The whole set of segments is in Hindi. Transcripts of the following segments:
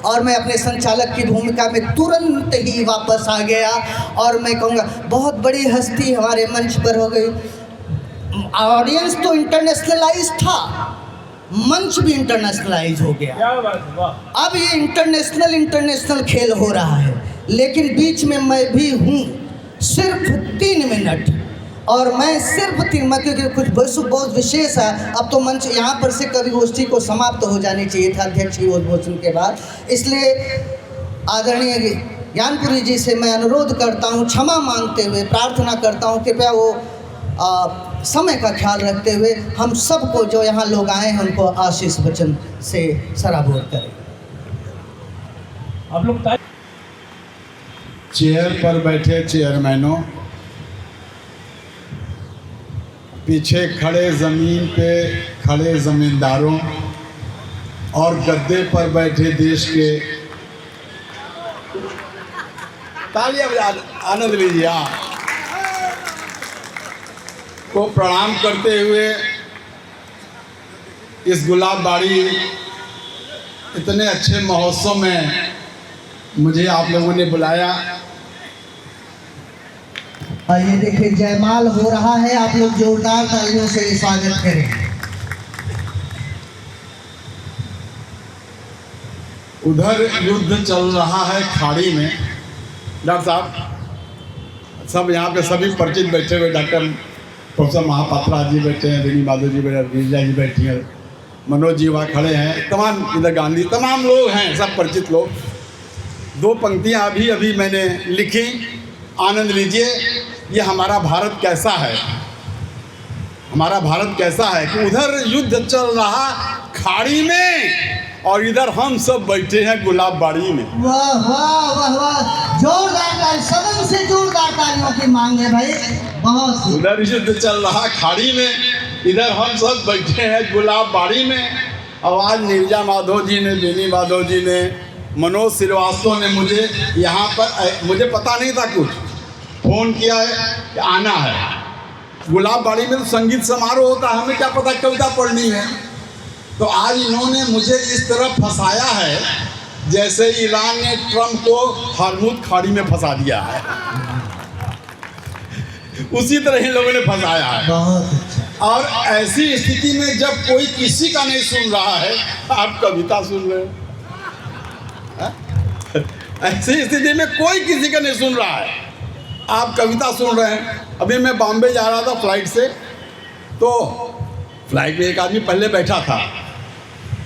और मैं अपने संचालक की भूमिका में तुरंत ही वापस आ गया। और मैं कहूँगा बहुत बड़ी हस्ती हमारे मंच पर हो गई। ऑडियंस तो इंटरनेशनलाइज था, मंच भी इंटरनेशनलाइज हो गया। अब ये इंटरनेशनल खेल हो रहा है, लेकिन बीच में मैं भी हूँ सिर्फ 3 मिनट, और मैं सिर्फ 3 मिनट, क्योंकि कुछ बहुत विशेष है। अब तो मंच यहाँ पर से कवि गोष्ठी को समाप्त हो जानी चाहिए था अध्यक्ष की उद्घोषण के बाद, इसलिए आदरणीय ज्ञानपुरी जी से मैं अनुरोध करता हूँ, क्षमा मांगते हुए प्रार्थना करता हूँ, कृपया वो समय का ख्याल रखते हुए हम सबको जो यहाँ लोग आए हैं उनको आशीष वचन से सराबोर करें। आप लोग चेयर पर बैठे चेयरमैनों, पीछे खड़े ज़मीन पे खड़े ज़मींदारों और गद्दे पर बैठे देश के, तालियां बजा आनंद लीजिए आप, को प्रणाम करते हुए इस गुलाबबाड़ी इतने अच्छे महोत्सव में मुझे आप लोगों ने बुलाया। ये देखिए जयमाल हो रहा है, आप लोग जोरदार तालियों से स्वागत करें। उधर युद्ध चल रहा है खाड़ी में। डॉक्टर साहब सब यहाँ पे सभी परिचित बैठे हुए, डॉक्टर प्रोफेसर महापात्रा जी बैठे हैं, दिनी माधव जी बैठे, गिरिजा जी बैठी हैं, मनोज जी वहाँ खड़े हैं, तमाम इधर गांधी, तमाम लोग हैं, सब परिचित लोग। 2 पंक्तियाँ अभी अभी मैंने लिखी, आनंद लीजिए। ये हमारा भारत कैसा है, हमारा भारत कैसा है कि उधर युद्ध चल रहा खाड़ी में और इधर हम सब बैठे हैं गुलाबबाड़ी में। वाह वाह वाह वाह, जोरदार ताली, सदन से जोरदार तालियों की मांग है भाई, बहुत। उधर युद्ध चल रहा खाड़ी में, इधर हम सब बैठे हैं गुलाबबाड़ी में। आवाज़ नीरजा माधव जी ने, बेनी माधव जी ने, मनोज श्रीवास्तव ने मुझे यहाँ पर, मुझे पता नहीं था, कुछ फ़ोन किया है कि आना है। गुलाबबाड़ी में तो संगीत समारोह होता है, हमें क्या पता कविता पढ़नी है। तो आज इन्होंने मुझे इस तरह फंसाया है जैसे ईरान ने ट्रंप को हरमुद खाड़ी में फंसा दिया है। उसी तरह इन लोगों ने फंसाया है। बहुत अच्छा। और ऐसी स्थिति में जब कोई किसी का नहीं सुन रहा है, आप कविता सुन रहे हैं। ऐसी स्थिति में कोई किसी का नहीं सुन रहा है, आप कविता सुन रहे हैं। अभी मैं बॉम्बे जा रहा था फ्लाइट से, तो फ्लाइट में एक आदमी पहले बैठा था,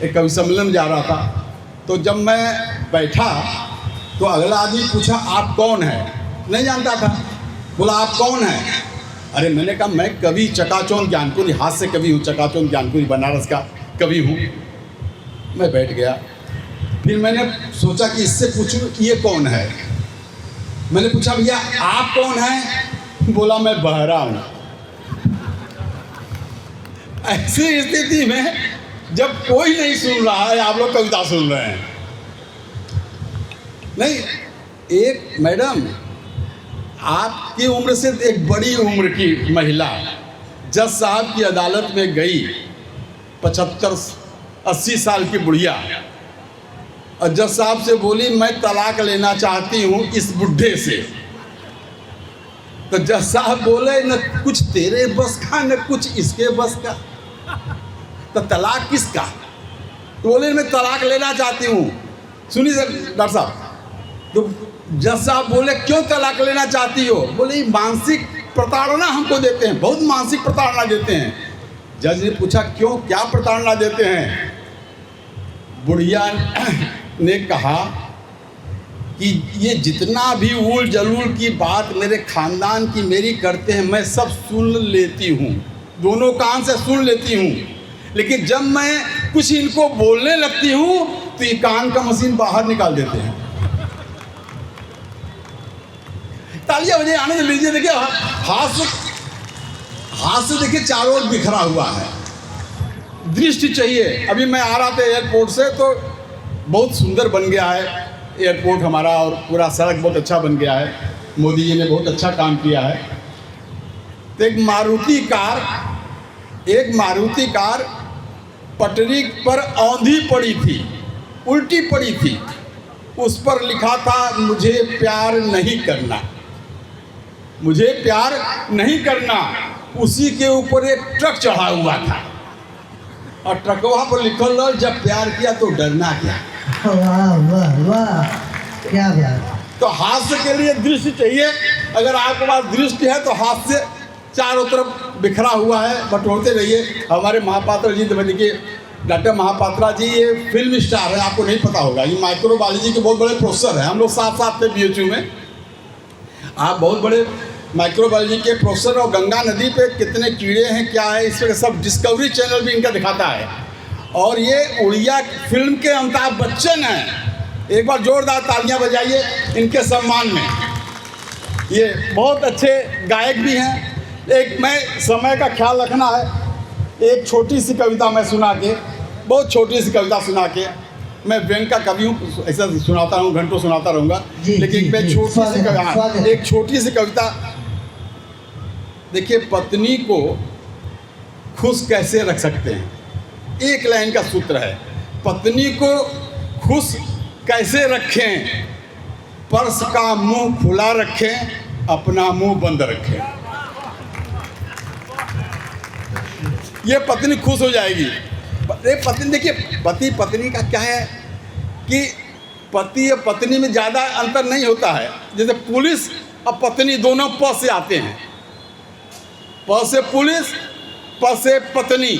एक कवि सम्मेलन जा रहा था। तो जब मैं बैठा तो अगला आदमी पूछा आप कौन है, नहीं जानता था, बोला आप कौन है। अरे मैंने कहा मैं कवि चकाचौंध ज्ञानपुरी, हास्य कवि हूँ, चकाचौंध ज्ञानपुरी बनारस का कवि हूँ। मैं बैठ गया, फिर मैंने सोचा कि इससे पूछूं ये कौन है। मैंने पूछा भैया आप कौन हैं, बोला मैं बहरा हूँ। ऐसी स्थिति में जब कोई नहीं सुन रहा है, आप लोग कविता सुन रहे हैं। नहीं, एक मैडम आपकी उम्र से एक बड़ी उम्र की महिला जज साहब की अदालत में गई, 75-80 साल की बुढ़िया, और जज साहब से बोली मैं तलाक लेना चाहती हूँ इस बुढ़े से। तो जज साहब बोले न कुछ तेरे बस का न कुछ इसके बस का, तो तलाक किसका। तो बोले मैं तलाक लेना चाहती हूँ। सुनिए सर डॉक्टर साहब, तो जज साहब बोले क्यों तलाक लेना चाहती हो, बोले मानसिक प्रताड़ना हमको देते हैं, बहुत मानसिक प्रताड़ना देते हैं। जज ने पूछा क्यों, क्या प्रताड़ना देते हैं। बुढ़िया ने कहा कि ये जितना भी उल जलूल की बात मेरे खानदान की मेरी करते हैं, मैं सब सुन लेती हूँ, दोनों कान से सुन लेती हूँ, लेकिन जब मैं कुछ इनको बोलने लगती हूँ तो ये कान का मशीन बाहर निकाल देते हैं। तालियां बजाइए, आनंद लीजिए। देखिए हाथ से देखिए चारों ओर बिखरा हुआ है, दृष्टि चाहिए। अभी मैं आ रहा था एयरपोर्ट से, तो बहुत सुंदर बन गया है एयरपोर्ट हमारा, और पूरा सड़क बहुत अच्छा बन गया है, मोदी जी ने बहुत अच्छा काम किया है। तो एक मारुति कार पटरी पर औंधी पड़ी थी, उल्टी पड़ी थी, उस पर लिखा था मुझे प्यार नहीं करना, मुझे प्यार नहीं करना। उसी के ऊपर एक ट्रक चढ़ा हुआ था और ट्रकवा पर लिखल रहा जब प्यार किया तो डरना क्या। वाह वाह वाह, क्या बात। तो हास्य के लिए दृश्य चाहिए। अगर आपके पास दृष्टि है तो हास्य चारों तरफ बिखरा हुआ है, बटोरते रहिए। हमारे महापात्रा जी, देखिए डॉक्टर महापात्रा जी ये फिल्म स्टार है, आपको नहीं पता होगा। ये माइक्रोबायोलॉजी के बहुत बड़े प्रोफेसर हैं, हम लोग साथ साथ थे BHU में। आप बहुत बड़े माइक्रोबायोलॉजी के प्रोफेसर, और गंगा नदी पे कितने कीड़े हैं क्या है इस पर सब डिस्कवरी चैनल भी इनका दिखाता है। और ये उड़िया फिल्म के अमिताभ बच्चन हैं। एक बार जोरदार तालियां बजाइए इनके सम्मान में। ये बहुत अच्छे गायक भी हैं। एक मैं समय का ख्याल रखना है, एक छोटी सी कविता मैं सुना के, बहुत छोटी सी कविता सुना के, मैं व्यंग्य का कवि हूँ, ऐसा सुनाता रहूँ, घंटों सुनाता रहूँगा, लेकिन मैं छोटी सी कविता, एक छोटी सी कविता। देखिए, पत्नी को खुश कैसे रख सकते हैं, एक लाइन का सूत्र है, पत्नी को खुश कैसे रखें, पर्स का मुंह खुला रखें, अपना मुंह बंद रखें। ये पत्नी खुश हो जाएगी। पत्नी, देखिए पति पत्नी का क्या है कि पति और पत्नी में ज़्यादा अंतर नहीं होता है। जैसे पुलिस और पत्नी दोनों प से आते हैं, प से पुलिस, प से पत्नी,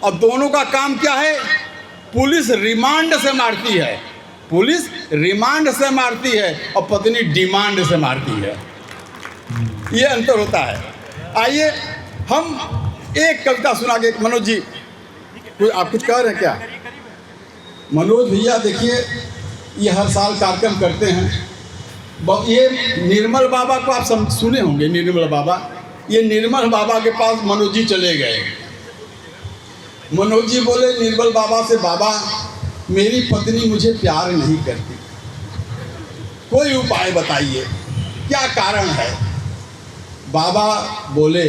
और दोनों का काम क्या है, पुलिस रिमांड से मारती है, पुलिस रिमांड से मारती है और पत्नी डिमांड से मारती है। ये अंतर होता है। आइए हम एक कविता सुना के, मनोज जी आप कुछ कह रहे हैं क्या? मनोज भैया देखिए, ये हर साल कार्यक्रम करते हैं। ये निर्मल बाबा को आप सुने होंगे, निर्मल बाबा। ये निर्मल बाबा के पास मनोज जी चले गए। मनोज जी बोले निर्मल बाबा से, बाबा मेरी पत्नी मुझे प्यार नहीं करती, कोई उपाय बताइए, क्या कारण है? बाबा बोले,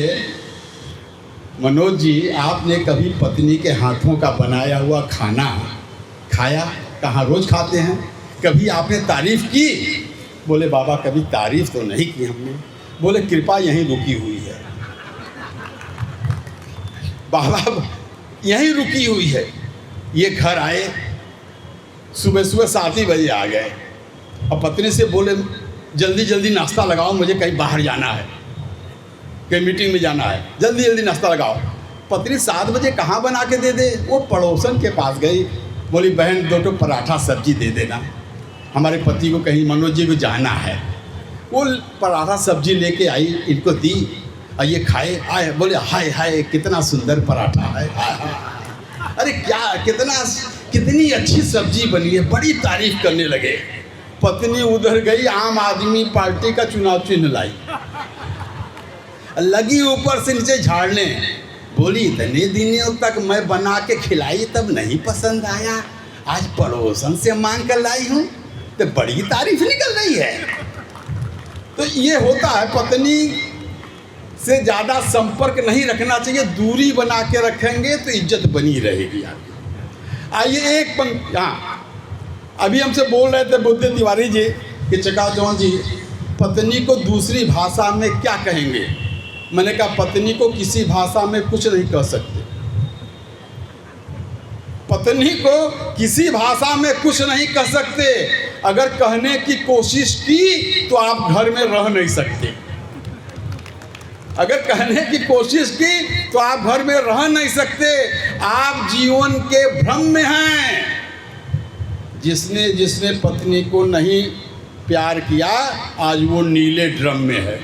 मनोज जी आपने कभी पत्नी के हाथों का बनाया हुआ खाना खाया? कहाँ, रोज़ खाते हैं। कभी आपने तारीफ़ की? बोले बाबा कभी तारीफ़ तो नहीं की हमने। बोले कृपा यहीं रुकी हुई है। बाबा यहीं रुकी हुई है। ये घर आए, सुबह सुबह 7 ही बजे आ गए और पत्नी से बोले जल्दी जल्दी नाश्ता लगाओ, मुझे कहीं बाहर जाना है, कहीं मीटिंग में जाना है, जल्दी जल्दी नाश्ता लगाओ। पत्नी 7 बजे कहाँ बना के दे दे? वो पड़ोसन के पास गई, बोली बहन 2 पराठा सब्जी दे देना, हमारे पति को कहीं मनोज जी को जाना है। वो पराठा सब्जी लेके आई, इनको दी और ये खाए। आए, बोले हाय हाय कितना सुंदर पराठा है, अरे क्या कितनी अच्छी सब्जी बनी है, बड़ी तारीफ करने लगे। पत्नी उधर गई, आम आदमी पार्टी का चुनाव चिन्ह लाई, लगी ऊपर से नीचे झाड़ने। बोली इतने दिनों तक मैं बना के खिलाई तब नहीं पसंद आया, आज पड़ोसन से मांग कर लाई हूँ तो बड़ी तारीफ निकल रही है। तो ये होता है, पत्नी से ज़्यादा संपर्क नहीं रखना चाहिए, दूरी बना के रखेंगे तो इज्जत बनी रहेगी आपकी। आइए एक पंक्ति, हाँ अभी हमसे बोल रहे थे बुद्धे तिवारी जी कि चकाचौंध जी पत्नी को दूसरी भाषा में क्या कहेंगे? मैंने कहा पत्नी को किसी भाषा में कुछ नहीं कह सकते, पत्नी को किसी भाषा में कुछ नहीं कह सकते। अगर कहने की कोशिश की तो आप घर में रह नहीं सकते, अगर कहने की कोशिश की तो आप घर में रह नहीं सकते, आप जीवन के भ्रम में हैं। जिसने जिसने पत्नी को नहीं प्यार किया आज वो नीले ड्रम में है,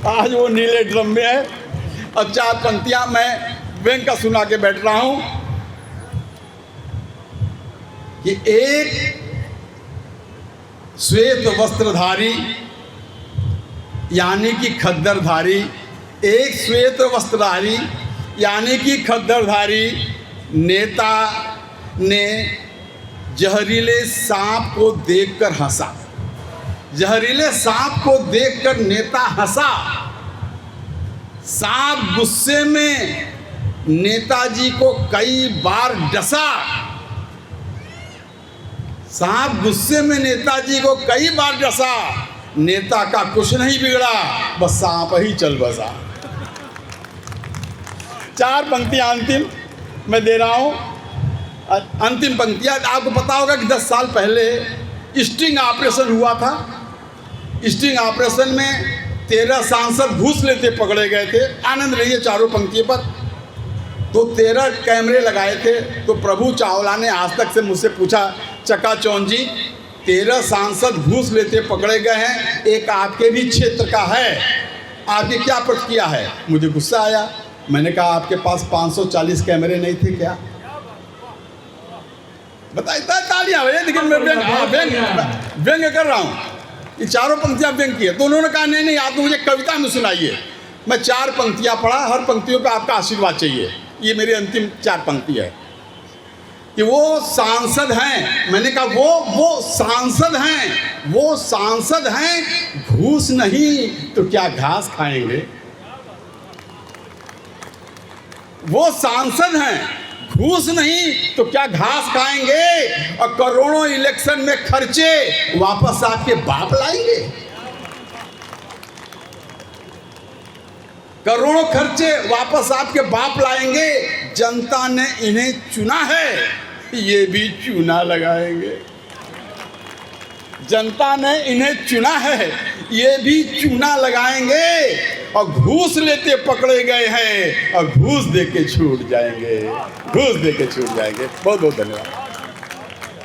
आज वो नीले ड्रम में है। अब 4 पंक्तियां मैं व्यंग्य का सुना के बैठ रहा हूं कि एक श्वेत वस्त्रधारी यानी कि खद्दरधारी, एक श्वेत वस्त्रधारी यानी कि खद्दरधारी नेता ने जहरीले सांप को देखकर हंसा। जहरीले सांप को देखकर नेता हंसा। सांप गुस्से में नेताजी को कई बार डसा। साहब गुस्से में नेताजी को कई बार डसा, नेता का कुछ नहीं बिगड़ा, बस सांप ही चल बसा। 4 पंक्तियां अंतिम मैं दे रहा हूं। अंतिम पंक्तियां, आपको पता होगा कि 10 साल पहले स्टिंग ऑपरेशन हुआ था। स्टिंग ऑपरेशन में 13 सांसद घूस लेते पकड़े गए थे। आनंद रहिए चारों पंक्तियों पर। तो 13 कैमरे लगाए थे। तो प्रभु चावला ने आज तक से मुझसे पूछा, चकाचौंध जी 13 सांसद घूस लेते पकड़े गए हैं, एक आपके भी क्षेत्र का है, आपने क्या प्रतिक्रिया है? मुझे गुस्सा आया। मैंने कहा आपके पास 540 कैमरे नहीं थे क्या? बताइए, तालियां लेकिन मैं व्यंग्य कर रहा हूँ। ये चारों पंक्तियां व्यंग्य की है। तो उन्होंने कहा नहीं आप तो मुझे कविता में सुनाइए। मैं 4 पंक्तियां पढ़ा, हर पंक्तियों पे आपका आशीर्वाद चाहिए। ये मेरी अंतिम 4 पंक्ति है कि वो सांसद हैं। मैंने कहा वो सांसद हैं, वो सांसद हैं, घूस नहीं तो क्या घास खाएंगे। वो सांसद हैं, घूस नहीं तो क्या घास खाएंगे, और करोड़ों इलेक्शन में खर्चे वापस आपके बाप लाएंगे। करोड़ों खर्चे वापस आपके बाप लाएंगे। जनता ने इन्हें चुना है, ये भी चूना लगाएंगे। जनता ने इन्हें चुना है, ये भी चूना लगाएंगे। और घूस लेते पकड़े गए हैं और घूस देके छूट जाएंगे, घूस देके छूट जाएंगे। बहुत बहुत धन्यवाद।